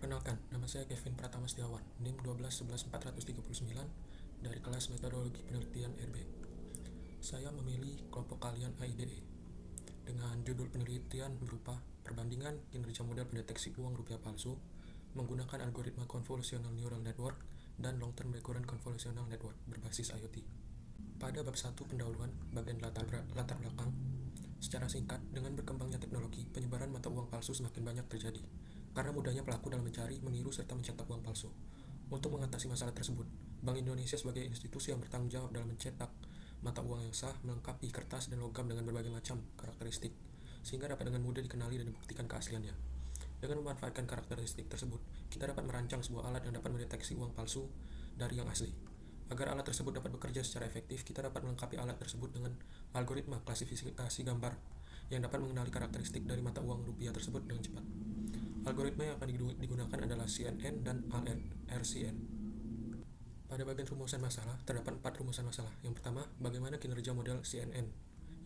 Perkenalkan, nama saya Kevin Pratama Setiawan, NIM 1211439 dari kelas Metodologi Penelitian RB. Saya memilih kelompok kalian AIDE dengan judul penelitian berupa perbandingan kinerja model pendeteksi uang rupiah palsu menggunakan algoritma Convolutional Neural Network dan Long-Term Recurrent Convolutional Network berbasis IoT. Pada bab 1 pendahuluan bagian latar belakang, secara singkat, dengan berkembangnya teknologi, penyebaran mata uang palsu semakin banyak terjadi karena mudahnya pelaku dalam mencari, meniru, serta mencetak uang palsu. Untuk mengatasi masalah tersebut, Bank Indonesia sebagai institusi yang bertanggung jawab dalam mencetak mata uang yang sah melengkapi kertas dan logam dengan berbagai macam karakteristik, sehingga dapat dengan mudah dikenali dan dibuktikan keasliannya. Dengan memanfaatkan karakteristik tersebut, kita dapat merancang sebuah alat yang dapat mendeteksi uang palsu dari yang asli. Agar alat tersebut dapat bekerja secara efektif, kita dapat melengkapi alat tersebut dengan algoritma klasifikasi gambar yang dapat mengenali karakteristik dari mata uang rupiah tersebut dengan cepat. Algoritma yang akan digunakan adalah CNN dan RCN. Pada bagian rumusan masalah, terdapat 4 rumusan masalah. Yang pertama, bagaimana kinerja model CNN.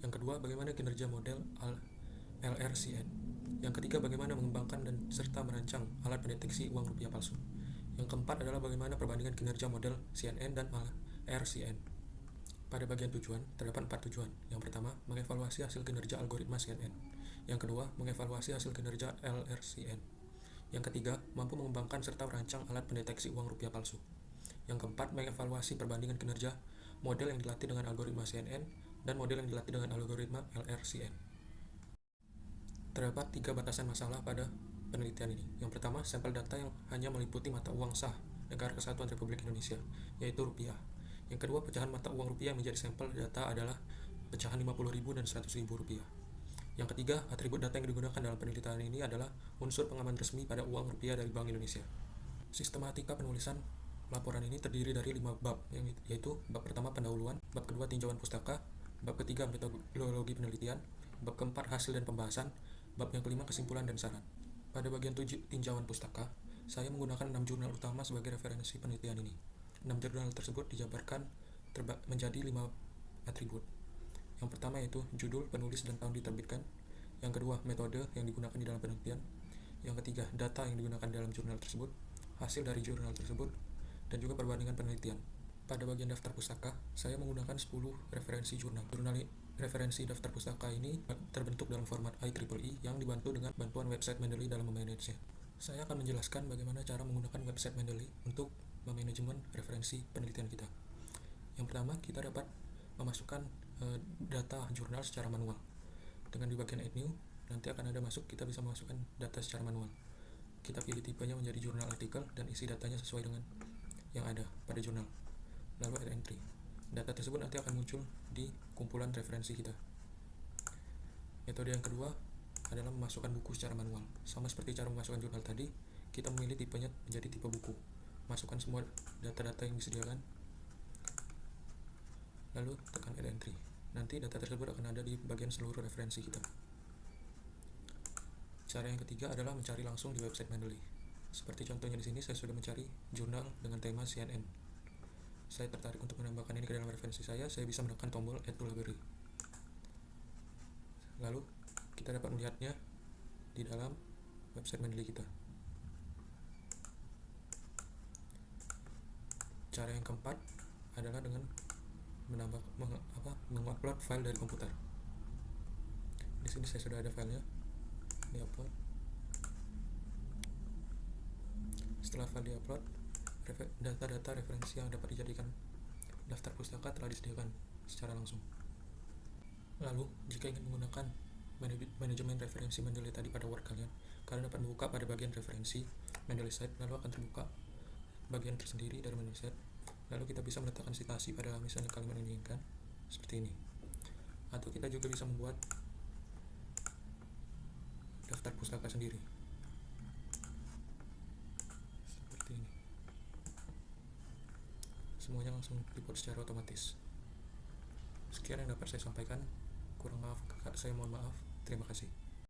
Yang kedua, bagaimana kinerja model LRCN. Yang ketiga, bagaimana mengembangkan dan serta merancang alat pendeteksi uang rupiah palsu. Yang keempat adalah bagaimana perbandingan kinerja model CNN dan RCN. Pada bagian tujuan, terdapat 4 tujuan. Yang pertama, mengevaluasi hasil kinerja algoritma CNN. Yang kedua, mengevaluasi hasil kinerja LRCN. Yang ketiga, mampu mengembangkan serta merancang alat pendeteksi uang rupiah palsu. Yang keempat, mengevaluasi perbandingan kinerja model yang dilatih dengan algoritma CNN dan model yang dilatih dengan algoritma LRCN. Terdapat 3 batasan masalah pada penelitian ini. Yang pertama, sampel data yang hanya meliputi mata uang sah Negara Kesatuan Republik Indonesia, yaitu rupiah. Yang kedua, pecahan mata uang rupiah yang menjadi sampel data adalah pecahan 50.000 dan 100.000 rupiah. Yang ketiga, atribut data yang digunakan dalam penelitian ini adalah unsur pengaman resmi pada uang rupiah dari Bank Indonesia. Sistematika penulisan laporan ini terdiri dari 5 bab, yaitu bab pertama pendahuluan, bab kedua tinjauan pustaka, bab ketiga metodologi penelitian, bab keempat hasil dan pembahasan, bab yang kelima kesimpulan dan saran. Pada bagian tinjauan pustaka, saya menggunakan 6 jurnal utama sebagai referensi penelitian ini. 6 jurnal tersebut dijabarkan menjadi 5 atribut. Yang pertama yaitu judul, penulis, dan tahun diterbitkan. Yang kedua, metode yang digunakan di dalam penelitian. Yang ketiga, data yang digunakan dalam jurnal tersebut, hasil dari jurnal tersebut, dan juga perbandingan penelitian. Pada bagian daftar pustaka, saya menggunakan 10 referensi jurnal. Jurnal referensi daftar pustaka ini terbentuk dalam format IEEE yang dibantu dengan bantuan website Mendeley dalam memanagenya. Saya akan menjelaskan bagaimana cara menggunakan website Mendeley untuk memanajemen referensi penelitian kita. Yang pertama, kita dapat memasukkan data jurnal secara manual. Dengan di bagian add new, nanti akan ada kita bisa memasukkan data secara manual. Kita pilih tipenya menjadi jurnal artikel dan isi datanya sesuai dengan yang ada pada jurnal. Lalu add entry. Data tersebut nanti akan muncul di kumpulan referensi kita. Metode yang kedua adalah memasukkan buku secara manual. Sama seperti cara memasukkan jurnal tadi, kita memilih tipenya menjadi tipe buku. Masukkan semua data-data yang disediakan, lalu tekan add entry. Nanti data tersebut akan ada di bagian seluruh referensi kita. Cara yang ketiga adalah mencari langsung di website Mendeley. Seperti contohnya di sini, saya sudah mencari jurnal dengan tema CNN. Saya tertarik untuk menambahkan ini ke dalam referensi saya bisa menekan tombol add to library. Lalu kita dapat melihatnya di dalam website Mendeley kita. Cara yang keempat adalah dengan mengupload file dari komputer. Di sini saya sudah ada filenya, diupload. Setelah file diupload, data-data referensi yang dapat dijadikan daftar pustaka telah disediakan secara langsung. Lalu, jika ingin menggunakan manajemen referensi Mendeley tadi pada Word kalian dapat membuka pada bagian referensi Mendeley site, lalu akan terbuka bagian tersendiri dari Mendeley site. Lalu kita bisa meletakkan citasi pada misalnya kalimat yang diinginkan, seperti ini. Atau kita juga bisa membuat daftar pustaka sendiri, seperti ini. Semuanya langsung dibuat secara otomatis. Sekian yang dapat saya sampaikan. Kurang maaf, saya mohon maaf. Terima kasih.